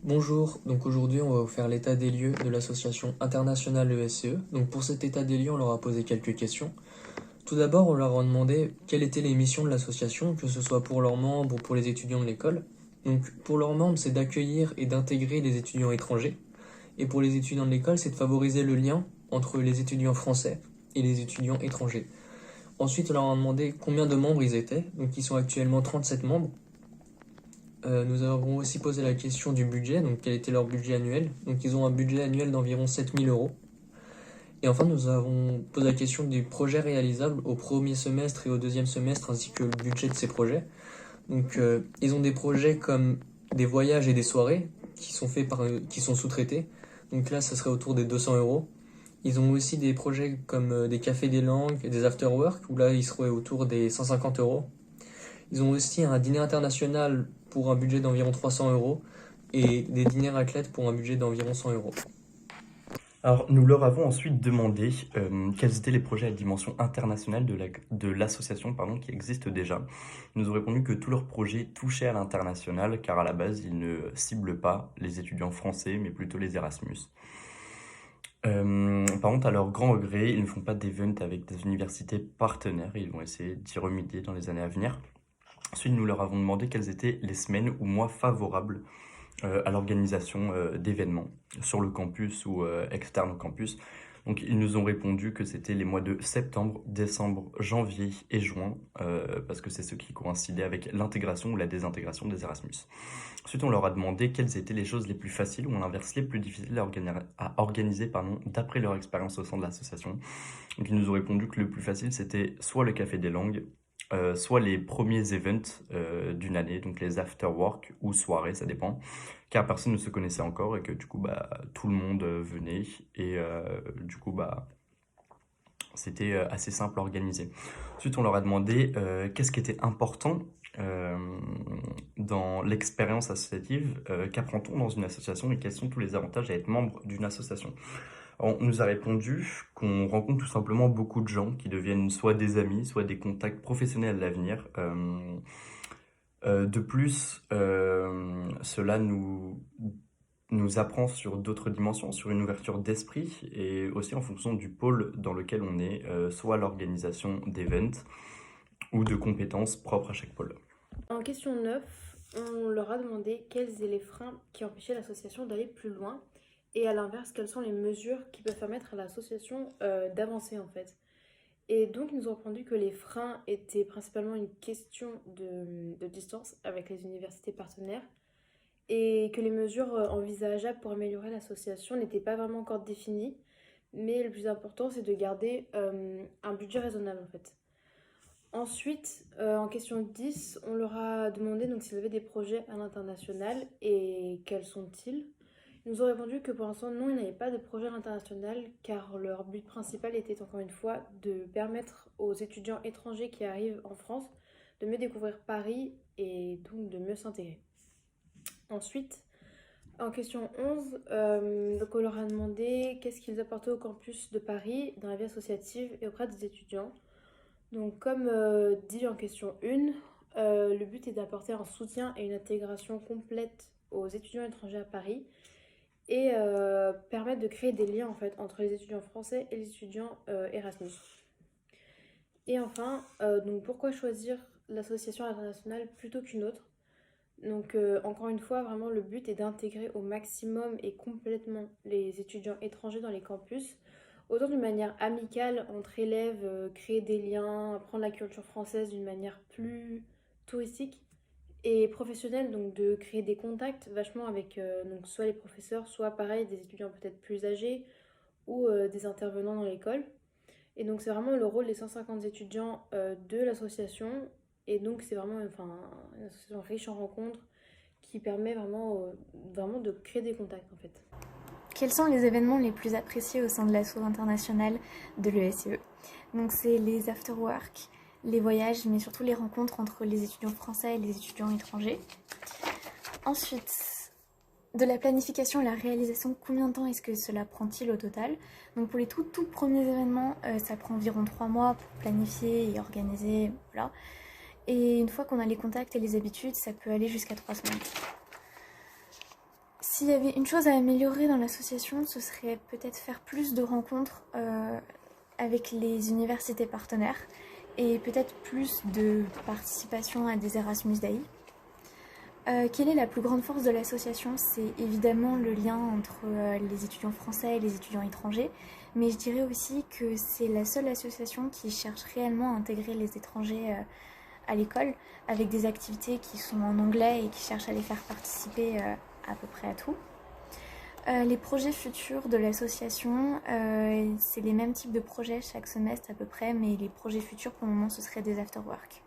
Bonjour, donc aujourd'hui on va vous faire l'état des lieux de l'association internationale ESCE. Donc pour cet état des lieux, on leur a posé quelques questions. Tout d'abord, on leur a demandé quelles étaient les missions de l'association, que ce soit pour leurs membres ou pour les étudiants de l'école. Donc pour leurs membres, c'est d'accueillir et d'intégrer les étudiants étrangers. Et pour les étudiants de l'école, c'est de favoriser le lien entre les étudiants français et les étudiants étrangers. Ensuite, on leur a demandé combien de membres ils étaient. Donc ils sont actuellement 37 membres. Nous avons aussi posé la question du budget, donc quel était leur budget annuel. Donc ils ont un budget annuel d'environ 7 000 euros. Et enfin, nous avons posé la question des projets réalisables au premier semestre et au deuxième semestre, ainsi que le budget de ces projets. Donc ils ont des projets comme des voyages et des soirées qui sont sous-traités. Donc là, ce serait autour des 200 euros. Ils ont aussi des projets comme des cafés des langues et des after-work, où là, ils seraient autour des 150 euros. Ils ont aussi un dîner international pour un budget d'environ 300 euros et des dîners raclette pour un budget d'environ 100 euros. Alors, nous leur avons ensuite demandé quels étaient les projets à dimension internationale de l'association qui existent déjà. Ils nous ont répondu que tous leurs projets touchaient à l'international, car à la base, ils ne ciblent pas les étudiants français, mais plutôt les Erasmus. Par contre, à leur grand regret, ils ne font pas d'event avec des universités partenaires. Ils vont essayer d'y remédier dans les années à venir. Ensuite, nous leur avons demandé quelles étaient les semaines ou mois favorables à l'organisation d'événements sur le campus ou externe au campus. Donc ils nous ont répondu que c'était les mois de septembre, décembre, janvier et juin, parce que c'est ce qui coïncidait avec l'intégration ou la désintégration des Erasmus. Ensuite, on leur a demandé quelles étaient les choses les plus faciles ou à l'inverse les plus difficiles à organiser d'après leur expérience au sein de l'association. Donc ils nous ont répondu que le plus facile c'était soit le Café des Langues, soit les premiers events d'une année, donc les after-work ou soirées, ça dépend, car personne ne se connaissait encore et que du coup tout le monde venait et du coup c'était assez simple à organiser. Ensuite on leur a demandé qu'est-ce qui était important euh, dans l'expérience associative, qu'apprend-on dans une association et quels sont tous les avantages à être membre d'une association. On nous a répondu qu'on rencontre tout simplement beaucoup de gens qui deviennent soit des amis, soit des contacts professionnels à l'avenir. De plus, cela nous apprend sur d'autres dimensions, sur une ouverture d'esprit et aussi en fonction du pôle dans lequel on est, soit l'organisation d'events ou de compétences propres à chaque pôle. En question 9, on leur a demandé quels étaient les freins qui empêchaient l'association d'aller plus loin et à l'inverse, quelles sont les mesures qui peuvent permettre à l'association d'avancer en fait. Et donc, ils nous ont répondu que les freins étaient principalement une question de distance avec les universités partenaires et que les mesures envisageables pour améliorer l'association n'étaient pas vraiment encore définies. Mais le plus important, c'est de garder un budget raisonnable en fait. Ensuite, en question 10, on leur a demandé donc s'ils avaient des projets à l'international et quels sont-ils. Ils nous ont répondu que pour l'instant, non, ils n'avaient pas de projet à l'international car leur but principal était encore une fois de permettre aux étudiants étrangers qui arrivent en France de mieux découvrir Paris et donc de mieux s'intégrer. Ensuite, en question 11, donc on leur a demandé qu'est-ce qu'ils apportaient au campus de Paris dans la vie associative et auprès des étudiants. Donc, comme dit en question 1, le but est d'apporter un soutien et une intégration complète aux étudiants étrangers à Paris et permettre de créer des liens en fait entre les étudiants français et les étudiants Erasmus. Et enfin, donc pourquoi choisir l'association internationale plutôt qu'une autre? Donc encore une fois, vraiment le but est d'intégrer au maximum et complètement les étudiants étrangers dans les campus, autant d'une manière amicale entre élèves, créer des liens, apprendre la culture française d'une manière plus touristique et professionnelle, donc de créer des contacts vachement avec donc soit les professeurs, soit pareil des étudiants peut-être plus âgés ou des intervenants dans l'école. Et donc c'est vraiment le rôle des 150 étudiants de l'association. Et donc c'est vraiment une association riche en rencontres qui permet vraiment de créer des contacts en fait. Quels sont les événements les plus appréciés au sein de l'asso internationale de l'ESCE? Donc c'est les after-work, les voyages, mais surtout les rencontres entre les étudiants français et les étudiants étrangers. Ensuite, de la planification à la réalisation, combien de temps est-ce que cela prend-il au total? Donc pour les tout premiers événements, ça prend environ 3 mois pour planifier et organiser, voilà. Et une fois qu'on a les contacts et les habitudes, ça peut aller jusqu'à 3 semaines. S'il y avait une chose à améliorer dans l'association, ce serait peut-être faire plus de rencontres avec les universités partenaires et peut-être plus de participation à des Erasmus Day. Quelle est la plus grande force de l'association? C'est évidemment le lien entre les étudiants français et les étudiants étrangers, mais je dirais aussi que c'est la seule association qui cherche réellement à intégrer les étrangers à l'école, avec des activités qui sont en anglais et qui cherchent à les faire participer à peu près à tout. Les projets futurs de l'association, c'est les mêmes types de projets chaque semestre à peu près, mais les projets futurs pour le moment ce seraient des afterwork.